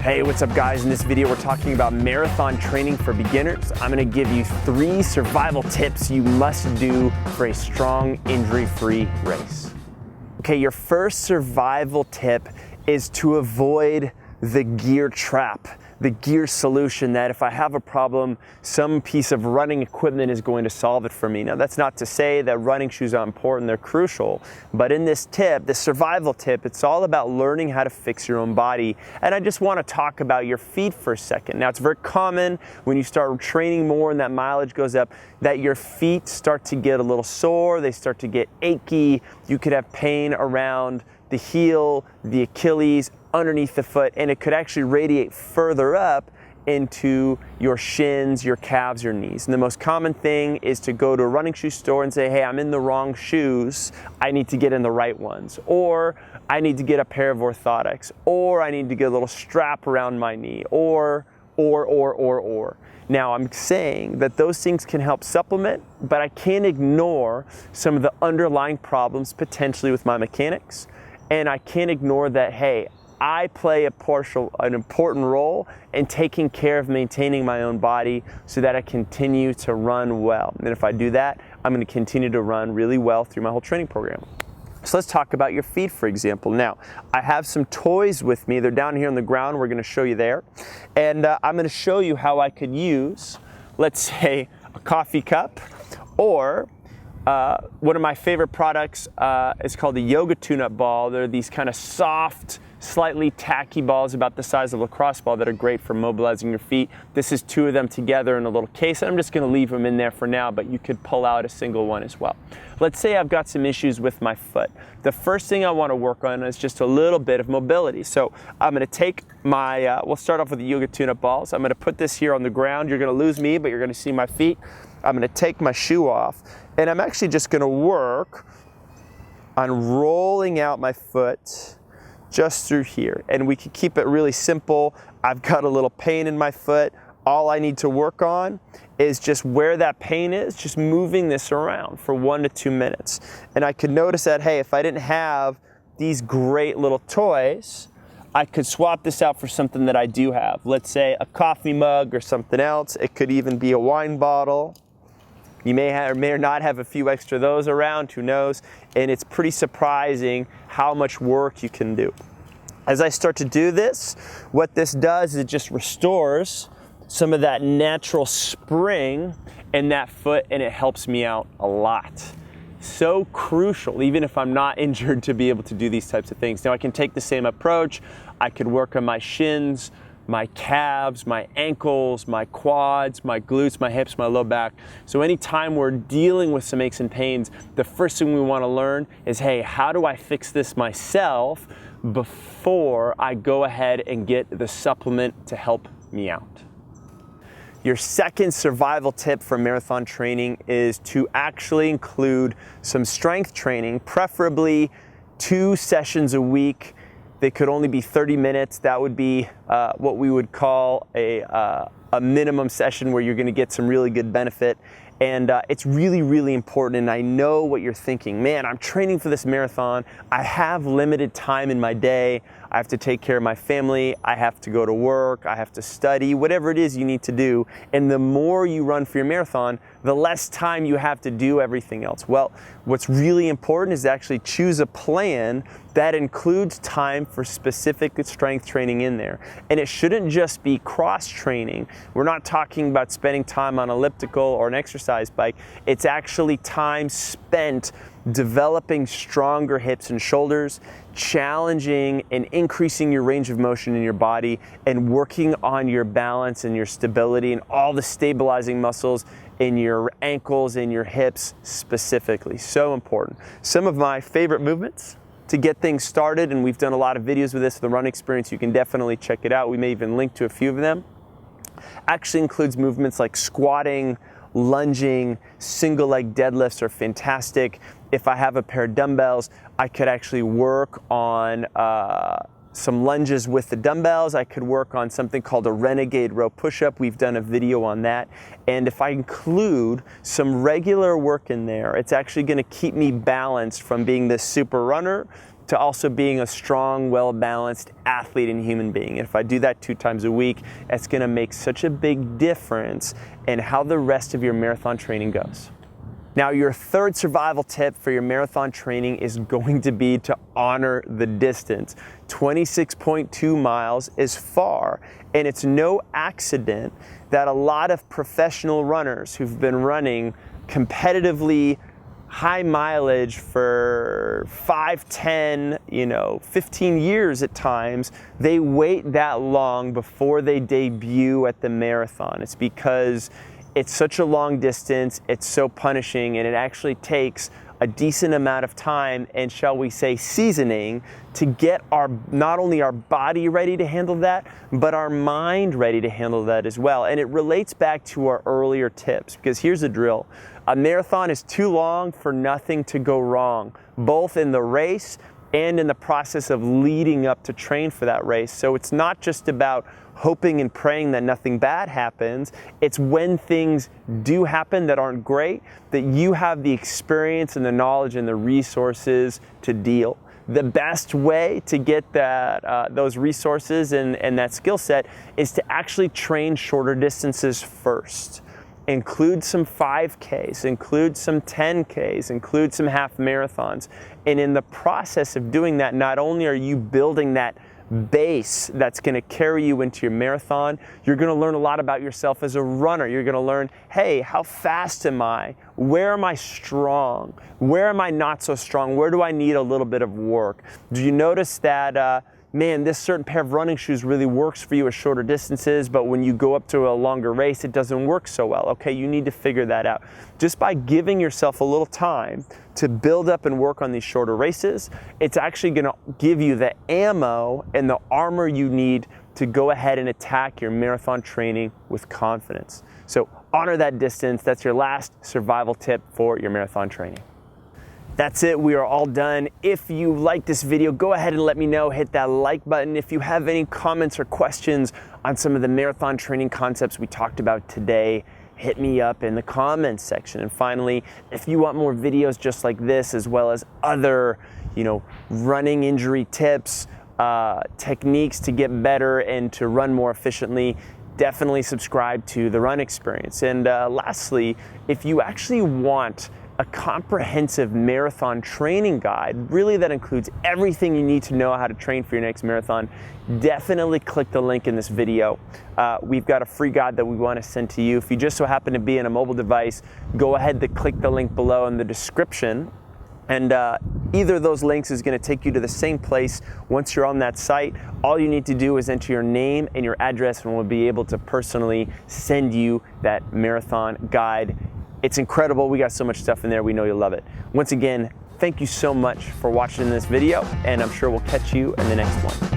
Hey, what's up guys? In this video, we're talking about marathon training for beginners. I'm gonna give you 3 survival tips you must do for a strong, injury-free race. Okay, your first survival tip is to avoid the gear trap, the gear solution that if I have a problem, some piece of running equipment is going to solve it for me. Now, that's not to say that running shoes are important, they're crucial, but in this tip, this survival tip, it's all about learning how to fix your own body. And I just want to talk about your feet for a second. Now, it's very common when you start training more and that mileage goes up, that your feet start to get a little sore, they start to get achy, you could have pain around the heel, the Achilles, underneath the foot, and it could actually radiate further up into your shins, your calves, your knees. And the most common thing is to go to a running shoe store and say, hey, I'm in the wrong shoes, I need to get in the right ones. Or I need to get a pair of orthotics. Or I need to get a little strap around my knee. Or. Now, I'm saying that those things can help supplement, but I can't ignore some of the underlying problems potentially with my mechanics. And I can't ignore that, hey, I play an important role in taking care of maintaining my own body so that I continue to run well. And if I do that, I'm going to continue to run really well through my whole training program. So let's talk about your feet, for example. Now, I have some toys with me. They're down here on the ground. We're going to show you there. And I'm going to show you how I could use, let's say, a coffee cup, or one of my favorite products is called the Yoga Tune-Up Ball. They're these kind of soft, slightly tacky balls about the size of a lacrosse ball that are great for mobilizing your feet. This is 2 of them together in a little case. I'm just going to leave them in there for now, but you could pull out a single one as well. Let's say I've got some issues with my foot. The first thing I want to work on is just a little bit of mobility. So I'm going to take my, we'll start off with the Yoga Tune-Up Balls. I'm going to put this here on the ground. You're going to lose me, but you're going to see my feet. I'm going to take my shoe off, and I'm actually just going to work on rolling out my foot just through here. And we can keep it really simple. I've got a little pain in my foot. All I need to work on is just where that pain is, just moving this around for 1 to 2 minutes. And I could notice that, hey, if I didn't have these great little toys, I could swap this out for something that I do have. Let's say a coffee mug or something else. It could even be a wine bottle. You may have, or may not have a few extra of those around, who knows? And it's pretty surprising how much work you can do. As I start to do this, what this does is it just restores some of that natural spring in that foot, and it helps me out a lot. So crucial, even if I'm not injured, to be able to do these types of things. Now, I can take the same approach. I could work on my shins, my calves, my ankles, my quads, my glutes, my hips, my low back. So anytime we're dealing with some aches and pains, the first thing we want to learn is, hey, how do I fix this myself before I go ahead and get the supplement to help me out? Your second survival tip for marathon training is to actually include some strength training, preferably 2 sessions a week. They could only be 30 minutes. That would be what we would call a minimum session where you're going to get some really good benefit. And it's really, really important. And I know what you're thinking. Man, I'm training for this marathon. I have limited time in my day. I have to take care of my family. I have to go to work. I have to study, whatever it is you need to do. And the more you run for your marathon, the less time you have to do everything else. Well, what's really important is to actually choose a plan that includes time for specific strength training in there. And it shouldn't just be cross training. We're not talking about spending time on elliptical or an exercise bike. It's actually time spent developing stronger hips and shoulders, challenging and increasing your range of motion in your body, and working on your balance and your stability and all the stabilizing muscles in your ankles and your hips specifically. So important. Some of my favorite movements to get things started, and we've done a lot of videos with this, the Run Experience, you can definitely check it out. We may even link to a few of them. Actually includes movements like squatting, lunging, single leg deadlifts are fantastic. If I have a pair of dumbbells, I could actually work on some lunges with the dumbbells. I could work on something called a Renegade row push-up. We've done a video on that. And if I include some regular work in there, it's actually going to keep me balanced from being this super runner to also being a strong, well-balanced athlete and human being. And if I do that 2 times a week, it's gonna make such a big difference in how the rest of your marathon training goes. Now, your third survival tip for your marathon training is going to be to honor the distance. 26.2 miles is far, and it's no accident that a lot of professional runners who've been running competitively high mileage for 5, 10, 15 years at times, they wait that long before they debut at the marathon. It's because it's such a long distance, it's so punishing, and it actually takes a decent amount of time and, shall we say, seasoning to get not only our body ready to handle that, but our mind ready to handle that as well. And it relates back to our earlier tips, because here's the drill. A marathon is too long for nothing to go wrong, both in the race and in the process of leading up to train for that race. So it's not just about hoping and praying that nothing bad happens. It's when things do happen that aren't great, that you have the experience and the knowledge and the resources to deal. The best way to get those resources and that skill set is to actually train shorter distances first. Include some 5Ks, include some 10Ks, include some half marathons. And in the process of doing that, not only are you building that base that's going to carry you into your marathon, you're going to learn a lot about yourself as a runner. You're going to learn, hey, how fast am I? Where am I strong? Where am I not so strong? Where do I need a little bit of work? Do you notice that man, this certain pair of running shoes really works for you at shorter distances, but when you go up to a longer race, it doesn't work so well? Okay, you need to figure that out. Just by giving yourself a little time to build up and work on these shorter races, it's actually gonna give you the ammo and the armor you need to go ahead and attack your marathon training with confidence. So honor that distance. That's your last survival tip for your marathon training. That's it, we are all done. If you like this video, go ahead and let me know, hit that like button. If you have any comments or questions on some of the marathon training concepts we talked about today, hit me up in the comments section. And finally, if you want more videos just like this, as well as other, running injury tips, techniques to get better and to run more efficiently, definitely subscribe to The Run Experience. And lastly, if you actually want a comprehensive marathon training guide, really that includes everything you need to know how to train for your next marathon, definitely click the link in this video. We've got a free guide that we want to send to you. If you just so happen to be on a mobile device, go ahead to click the link below in the description. And either of those links is going to take you to the same place. Once you're on that site, all you need to do is enter your name and your address, and we'll be able to personally send you that marathon guide. It's incredible. We got so much stuff in there. We know you'll love it. Once again, thank you so much for watching this video, and I'm sure we'll catch you in the next one.